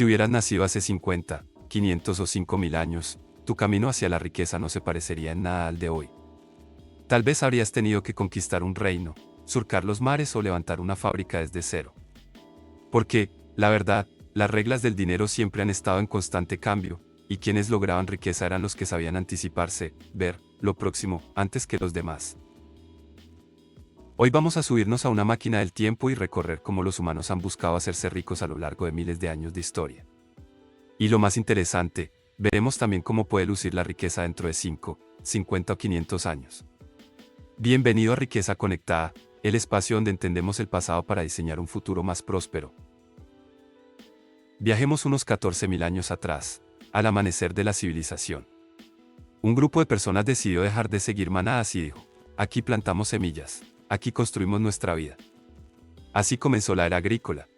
Si hubieras nacido hace 50, 500 o 5000 años, tu camino hacia la riqueza no se parecería en nada al de hoy. Tal vez habrías tenido que conquistar un reino, surcar los mares o levantar una fábrica desde cero. Porque, la verdad, las reglas del dinero siempre han estado en constante cambio, y quienes lograban riqueza eran los que sabían anticiparse, ver lo próximo, antes que los demás. Hoy vamos a subirnos a una máquina del tiempo y recorrer cómo los humanos han buscado hacerse ricos a lo largo de miles de años de historia. Y lo más interesante, veremos también cómo puede lucir la riqueza dentro de 5, 50 o 500 años. Bienvenido a Riqueza Conectada, el espacio donde entendemos el pasado para diseñar un futuro más próspero. Viajemos unos 14.000 años atrás, al amanecer de la civilización. Un grupo de personas decidió dejar de seguir manadas y dijo: aquí plantamos semillas, aquí construimos nuestra vida. Así comenzó la era agrícola.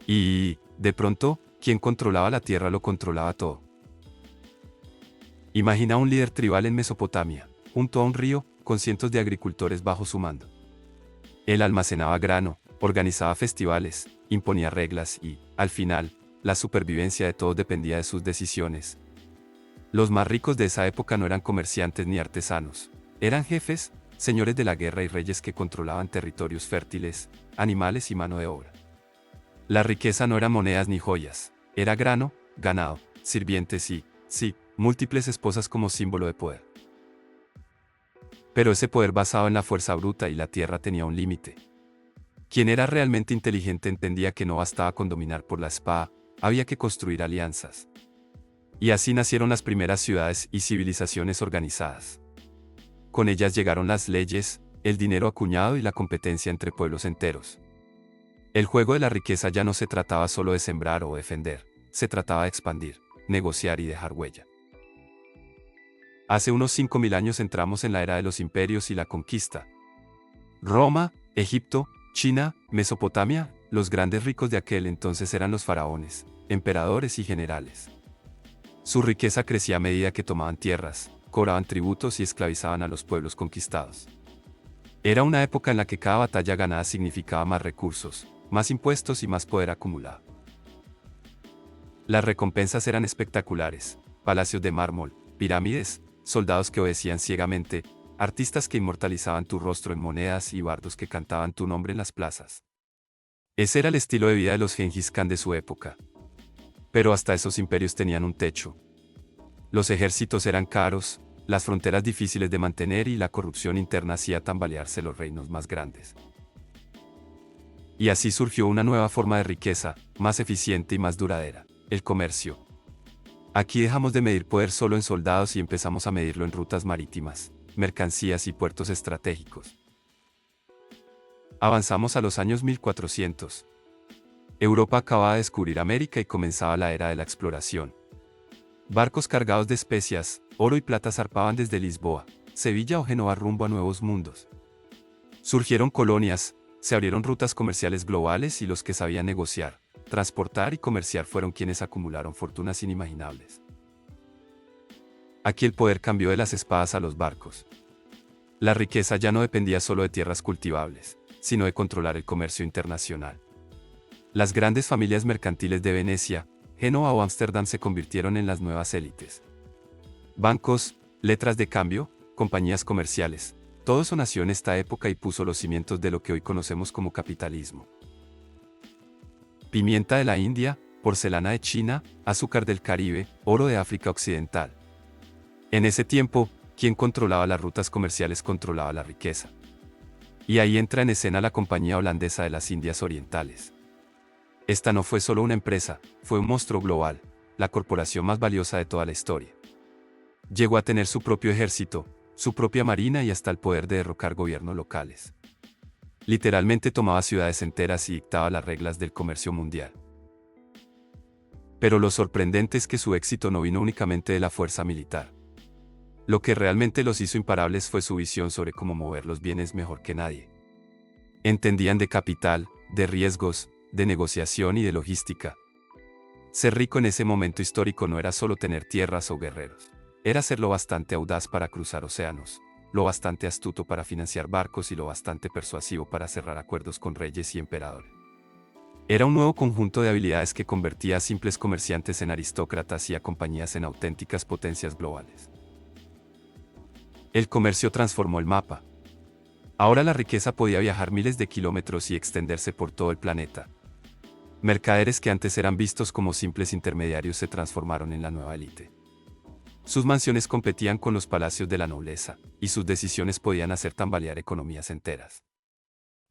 Y, de pronto, quien controlaba la tierra lo controlaba todo. Imagina un líder tribal en Mesopotamia, junto a un río, con cientos de agricultores bajo su mando. Él almacenaba grano, organizaba festivales, imponía reglas y, al final, la supervivencia de todos dependía de sus decisiones. Los más ricos de esa época no eran comerciantes ni artesanos, eran jefes, señores de la guerra y reyes que controlaban territorios fértiles, animales y mano de obra. La riqueza no eran monedas ni joyas, era grano, ganado, sirvientes y, sí, múltiples esposas como símbolo de poder. Pero ese poder basado en la fuerza bruta y la tierra tenía un límite. Quien era realmente inteligente entendía que no bastaba con dominar por la espada, había que construir alianzas. Y así nacieron las primeras ciudades y civilizaciones organizadas. Con ellas llegaron las leyes, el dinero acuñado y la competencia entre pueblos enteros. El juego de la riqueza ya no se trataba solo de sembrar o defender, se trataba de expandir, negociar y dejar huella. Hace unos 5000 años entramos en la era de los imperios y la conquista. Roma, Egipto, China, Mesopotamia, los grandes ricos de aquel entonces eran los faraones, emperadores y generales. Su riqueza crecía a medida que tomaban tierras, cobraban tributos y esclavizaban a los pueblos conquistados. Era una época en la que cada batalla ganada significaba más recursos, más impuestos y más poder acumulado. Las recompensas eran espectaculares: palacios de mármol, pirámides, soldados que obedecían ciegamente, artistas que inmortalizaban tu rostro en monedas y bardos que cantaban tu nombre en las plazas. Ese era el estilo de vida de los Gengis Khan de su época. Pero hasta esos imperios tenían un techo. Los ejércitos eran caros, las fronteras difíciles de mantener y la corrupción interna hacía tambalearse los reinos más grandes. Y así surgió una nueva forma de riqueza, más eficiente y más duradera: el comercio. Aquí dejamos de medir poder solo en soldados y empezamos a medirlo en rutas marítimas, mercancías y puertos estratégicos. Avanzamos a los años 1400. Europa acababa de descubrir América y comenzaba la era de la exploración. Barcos cargados de especias, oro y plata zarpaban desde Lisboa, Sevilla o Génova rumbo a nuevos mundos. Surgieron colonias, se abrieron rutas comerciales globales y los que sabían negociar, transportar y comerciar fueron quienes acumularon fortunas inimaginables. Aquí el poder cambió de las espadas a los barcos. La riqueza ya no dependía solo de tierras cultivables, sino de controlar el comercio internacional. Las grandes familias mercantiles de Venecia, Génova o Ámsterdam se convirtieron en las nuevas élites. Bancos, letras de cambio, compañías comerciales, todo eso nació en esta época y puso los cimientos de lo que hoy conocemos como capitalismo. Pimienta de la India, porcelana de China, azúcar del Caribe, oro de África Occidental. En ese tiempo, quien controlaba las rutas comerciales controlaba la riqueza. Y ahí entra en escena la Compañía Holandesa de las Indias Orientales. Esta no fue solo una empresa, fue un monstruo global, la corporación más valiosa de toda la historia. Llegó a tener su propio ejército, su propia marina y hasta el poder de derrocar gobiernos locales. Literalmente tomaba ciudades enteras y dictaba las reglas del comercio mundial. Pero lo sorprendente es que su éxito no vino únicamente de la fuerza militar. Lo que realmente los hizo imparables fue su visión sobre cómo mover los bienes mejor que nadie. Entendían de capital, de riesgos, de negociación y de logística. Ser rico en ese momento histórico no era solo tener tierras o guerreros, era ser lo bastante audaz para cruzar océanos, lo bastante astuto para financiar barcos y lo bastante persuasivo para cerrar acuerdos con reyes y emperadores. Era un nuevo conjunto de habilidades que convertía a simples comerciantes en aristócratas y a compañías en auténticas potencias globales. El comercio transformó el mapa. Ahora la riqueza podía viajar miles de kilómetros y extenderse por todo el planeta. Mercaderes que antes eran vistos como simples intermediarios se transformaron en la nueva élite. Sus mansiones competían con los palacios de la nobleza, y sus decisiones podían hacer tambalear economías enteras.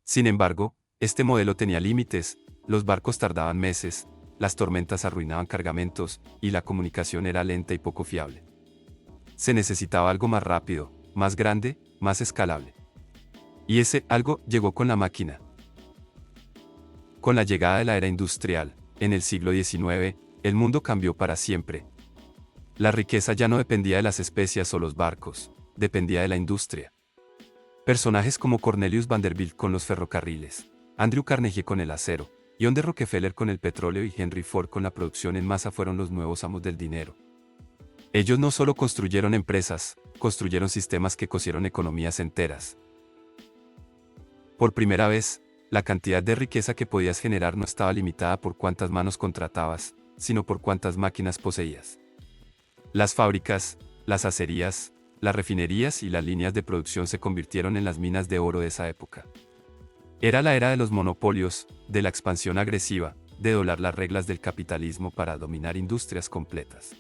Sin embargo, este modelo tenía límites, los barcos tardaban meses, las tormentas arruinaban cargamentos, y la comunicación era lenta y poco fiable. Se necesitaba algo más rápido, más grande, más escalable. Y ese algo llegó con la máquina. Con la llegada de la era industrial, en el siglo XIX, el mundo cambió para siempre. La riqueza ya no dependía de las especias o los barcos, dependía de la industria. Personajes como Cornelius Vanderbilt con los ferrocarriles, Andrew Carnegie con el acero, John D. Rockefeller con el petróleo y Henry Ford con la producción en masa fueron los nuevos amos del dinero. Ellos no solo construyeron empresas, construyeron sistemas que cosieron economías enteras. Por primera vez, la cantidad de riqueza que podías generar no estaba limitada por cuántas manos contratabas, sino por cuántas máquinas poseías. Las fábricas, las acerías, las refinerías y las líneas de producción se convirtieron en las minas de oro de esa época. Era la era de los monopolios, de la expansión agresiva, de doblar las reglas del capitalismo para dominar industrias completas.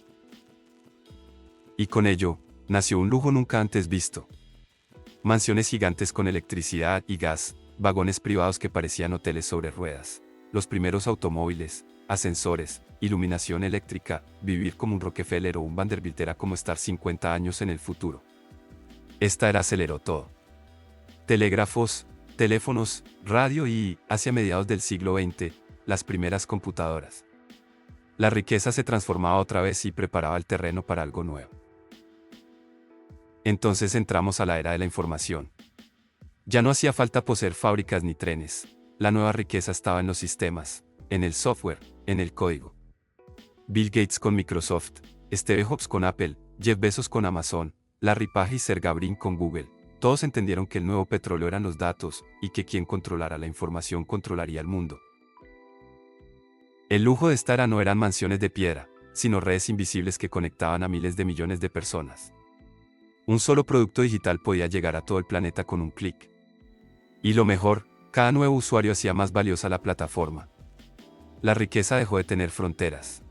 Y con ello, nació un lujo nunca antes visto. Mansiones gigantes con electricidad y gas, vagones privados que parecían hoteles sobre ruedas, los primeros automóviles, ascensores, iluminación eléctrica, vivir como un Rockefeller o un Vanderbilt era como estar 50 años en el futuro. Esta era aceleró todo. Telégrafos, teléfonos, radio y, hacia mediados del siglo XX, las primeras computadoras. La riqueza se transformaba otra vez y preparaba el terreno para algo nuevo. Entonces entramos a la era de la información. Ya no hacía falta poseer fábricas ni trenes, la nueva riqueza estaba en los sistemas, en el software, en el código. Bill Gates con Microsoft, Steve Jobs con Apple, Jeff Bezos con Amazon, Larry Page y Sergey Brin con Google, todos entendieron que el nuevo petróleo eran los datos, y que quien controlara la información controlaría el mundo. El lujo de esta era no eran mansiones de piedra, sino redes invisibles que conectaban a miles de millones de personas. Un solo producto digital podía llegar a todo el planeta con un clic. Y lo mejor, cada nuevo usuario hacía más valiosa la plataforma. La riqueza dejó de tener fronteras.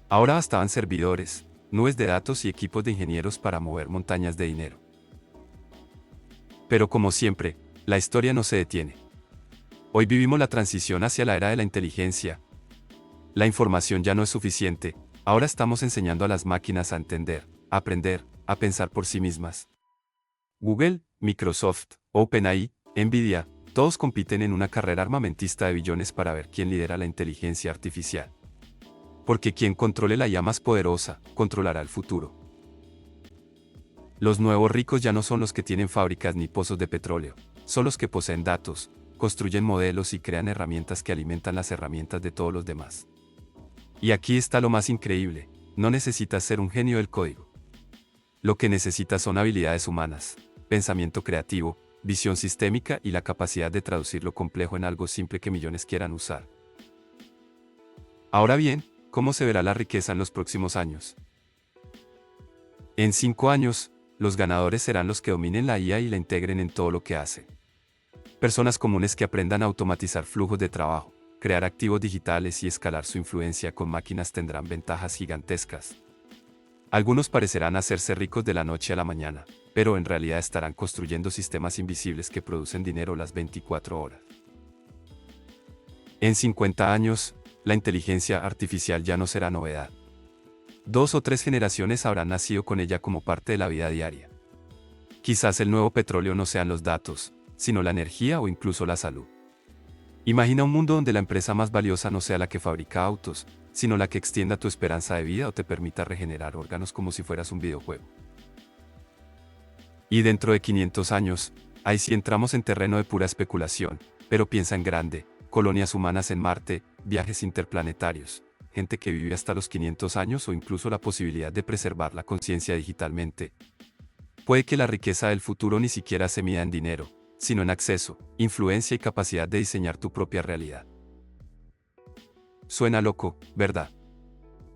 Ahora bastaban servidores, nubes de datos y equipos de ingenieros para mover montañas de dinero. Pero como siempre, la historia no se detiene. Hoy vivimos la transición hacia la era de la inteligencia. La información ya no es suficiente, ahora estamos enseñando a las máquinas a entender, a aprender, a pensar por sí mismas. Google, Microsoft, OpenAI, Nvidia, todos compiten en una carrera armamentista de billones para ver quién lidera la inteligencia artificial. Porque quien controle la IA más poderosa, controlará el futuro. Los nuevos ricos ya no son los que tienen fábricas ni pozos de petróleo, son los que poseen datos, construyen modelos y crean herramientas que alimentan las herramientas de todos los demás. Y aquí está lo más increíble, no necesitas ser un genio del código. Lo que necesitas son habilidades humanas, pensamiento creativo, visión sistémica y la capacidad de traducir lo complejo en algo simple que millones quieran usar. Ahora bien, ¿cómo se verá la riqueza en los próximos años? En 5 años, los ganadores serán los que dominen la IA y la integren en todo lo que hace. Personas comunes que aprendan a automatizar flujos de trabajo, crear activos digitales y escalar su influencia con máquinas tendrán ventajas gigantescas. Algunos parecerán hacerse ricos de la noche a la mañana, pero en realidad estarán construyendo sistemas invisibles que producen dinero las 24 horas. En 50 años, la inteligencia artificial ya no será novedad. 2 o 3 generaciones habrán nacido con ella como parte de la vida diaria. Quizás el nuevo petróleo no sean los datos, sino la energía o incluso la salud. Imagina un mundo donde la empresa más valiosa no sea la que fabrica autos, sino la que extienda tu esperanza de vida o te permita regenerar órganos como si fueras un videojuego. Y dentro de 500 años, ahí sí entramos en terreno de pura especulación, pero piensa en grande, colonias humanas en Marte, viajes interplanetarios, gente que vive hasta los 500 años o incluso la posibilidad de preservar la conciencia digitalmente. Puede que la riqueza del futuro ni siquiera se mida en dinero, sino en acceso, influencia y capacidad de diseñar tu propia realidad. Suena loco, ¿verdad?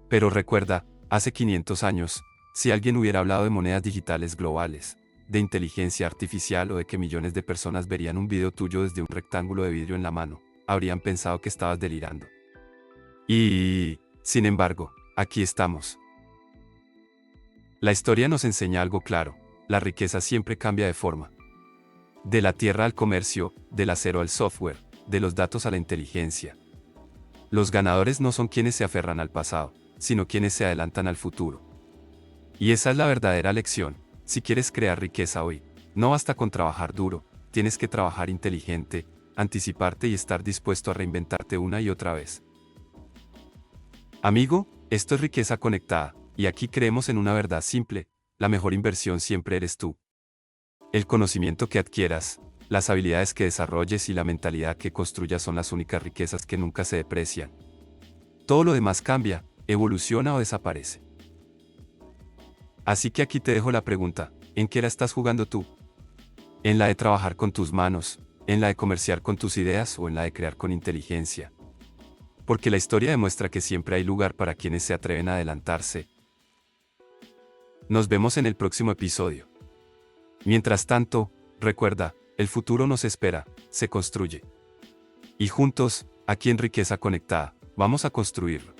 Pero recuerda, hace 500 años, si alguien hubiera hablado de monedas digitales globales, de inteligencia artificial o de que millones de personas verían un video tuyo desde un rectángulo de vidrio en la mano, habrían pensado que estabas delirando. Y, sin embargo, aquí estamos. La historia nos enseña algo claro: la riqueza siempre cambia de forma. De la tierra al comercio, del acero al software, de los datos a la inteligencia. Los ganadores no son quienes se aferran al pasado, sino quienes se adelantan al futuro. Y esa es la verdadera lección. Si quieres crear riqueza hoy, no basta con trabajar duro, tienes que trabajar inteligente, anticiparte y estar dispuesto a reinventarte una y otra vez. Amigo, esto es Riqueza Conectada, y aquí creemos en una verdad simple: la mejor inversión siempre eres tú. El conocimiento que adquieras, las habilidades que desarrolles y la mentalidad que construyas son las únicas riquezas que nunca se deprecian. Todo lo demás cambia, evoluciona o desaparece. Así que aquí te dejo la pregunta: ¿en qué la estás jugando tú? ¿En la de trabajar con tus manos, en la de comerciar con tus ideas o en la de crear con inteligencia? Porque la historia demuestra que siempre hay lugar para quienes se atreven a adelantarse. Nos vemos en el próximo episodio. Mientras tanto, recuerda, el futuro nos espera, se construye. Y juntos, aquí en Riqueza Conectada, vamos a construirlo.